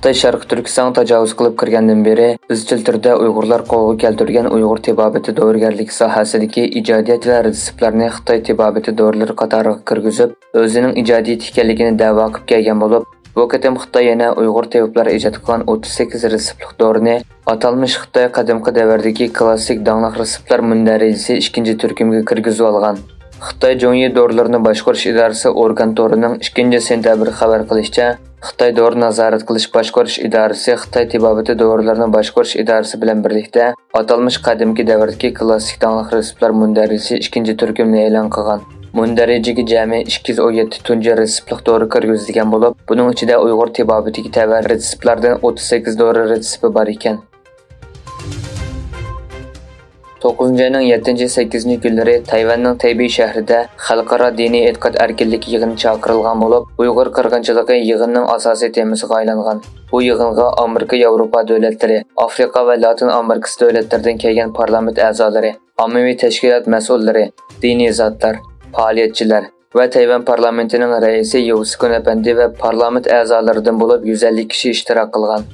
Xitoy Sharq Turkiston tajovuz qilib kirgandan beri izchil turda Uyg'urlar qo'lga keltirgan Uyg'ur tibobati dorigarligi sohasidagi ijodiyat va retseptlarni Xitoy tibobati dorilar qatoriga kirgizib, o'zining ijodiyat ekanligini da'vo qilib kelgan bo'lib, bu qatam Xitoy yana Uyg'ur tabiblar ijod qilgan 38 retseptlik dorini atalmish Xitoy qadimgi davrdagi klassik danglik retseptlar mundarajasi 2-turkumga kirgizib olgan. Xitoy Jonyi dorilarni boshqarish idorasi organ torining 2-sentabr xabar qilishicha, Xitoy dori nazorat qilish boshqarish idorasi Xitoy tibobati dorilarni boshqarish idorasi bilan birlikda atalmish qadimgi davrdagi klassik danglik retseptlar mundarajasi 2-turkumni e'lon qilgan. Mundarajaga jami 217 tunji retseptlik dori kirgizilgan bo'lib, buning ichida Uyg'ur tibobatiga tabar retseptlardan 38 dori retsepti bor ekan. 9 ayning 7-8 kunlari Tayvanning Taybey shahrida xalqaro diniy e'tiqod erkinligi yig'ini chaqirilgan bo'lib, Uyg'ur qirg'inchiligi yig'inning asosiy temasiga aylangan. Bu yig'inga Amerika, Yevropa davlatlari, Afrika va Latin Amerikasi davlatlaridan kelgan parlament a'zolari, ommaviy tashkilot mas'ullari, diniy zotlar, faoliyatchilar va Tayvan parlamentining raisi Yovsikun Apandi va parlament a'zolaridan bo'lib 150 kishi ishtirok qilgan.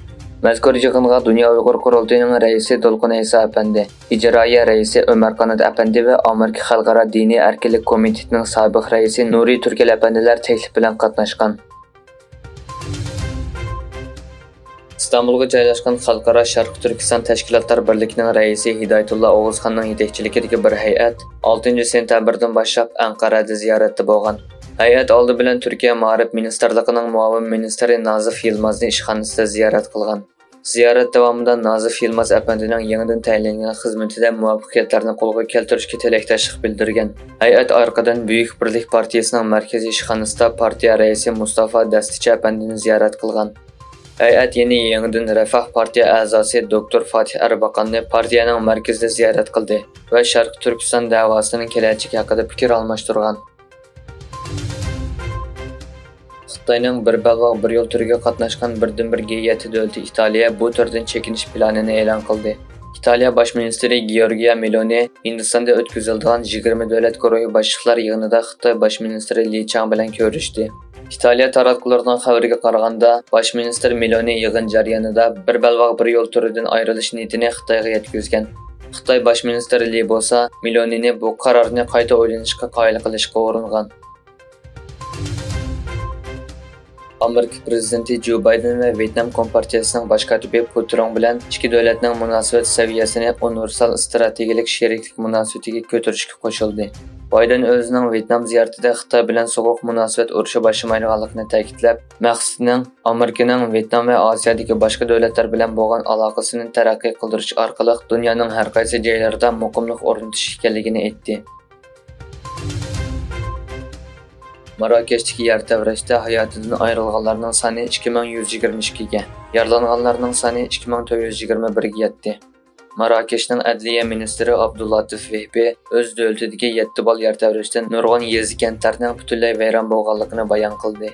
Mazkur yig'inga Dunyo Uyg'ur qurultayining raisi Dolqun Isa Apandi, ijroiya raisi Umar Qanat Apandi va Amerika Xalqaro diniy erkinlik komitetining sobiq raisi Nuriy Turkal apandilar taklif bilan qatnashgan. İstanbulga joylashgan Xalqaro Sharq Turkiston tashkilotlar birligining raisi Hidoyatullo O'g'izxonning yetakchiligidagi bir hay'at 6-sentabrdan boshlab Anqarada ziyoratda bo'lgan. Hay'at oldi bilan Turkiya Ma'rif ministrligining muavin ministri Nazif Yilmazni ishxonasida ziyorat qilgan. Ziyorat davomida Nazif Yilmaz apandining yangidan tayinlangan xizmatida muvaffaqiyatlarni qo'lga keltirishga tilakdoshlik bildirgan. Hay'at orqadan Buyuk Birlik partiyasining markaziy ishxonasida partiya raisi Mustafa Dastichi apandini ziyorat qilgan. Hay'at yangidan Refah partiya a'zosi Dr. Fatih Erbaqanni partiyaning markazida ziyorat qildi va Sharq Turkiston da'vosining kelajagi haqida fikr almashtirgan. Xitoyning bir balvoq bir yo'l turiga qatnashgan birdan-bir G7 davlati Italiya bu turdan chekinish planini e'lon qildi. Italiya bosh ministri Giorgia Meloni Hindistonda o'tkazilgan 20 davlat guruhi boshliqlar yig'inida Xitoy bosh ministri Li Chang bilan ko'rishdi. Italiya taratqullarining xabariga qaraganda, bosh ministr Meloni yig'in jarayonida bir balvoq bir yo'l turidan ayrilish niyatini Xitoyga yetkazgan. Xitoy bosh ministri Li bo'lsa, Melonini bu qarorni qayta o'ylanishga qoyil qilishga uringan. Amerika prezidenti Joe Biden va Vyetnam kompartiyasining bosh kotibi Phu Trong bilan ikki davlatning munosabat saviyasini universal strategik sheriklik munosabatiga ko'tarishga qo'shildi. Biden o'zining Vyetnam ziyoratida Xitoy bilan sovuq munosabat urushi boshlamaydiganligini ta'kidlab, maqsadining Amerikaning Vyetnam va Osiyodagi boshqa davlatlar bilan bo'lgan aloqasini taraqqiy qildirish orqali dunyoning har qaysi joylarida muqimlik o'rnatish ekanligini aytdi. Marokeshdagi yer tevrashda hayotidan ayrilganlarning soni 2122 ga, yaralanganlarning soni 2421 ga yetdi. Marokeshning adliya ministri Abdulatif Vehbi o'z davlatidagi 7 bal yer tevrashdan nurg'un yezi kentlarning butunlay vayron bo'lganligini bayon qildi.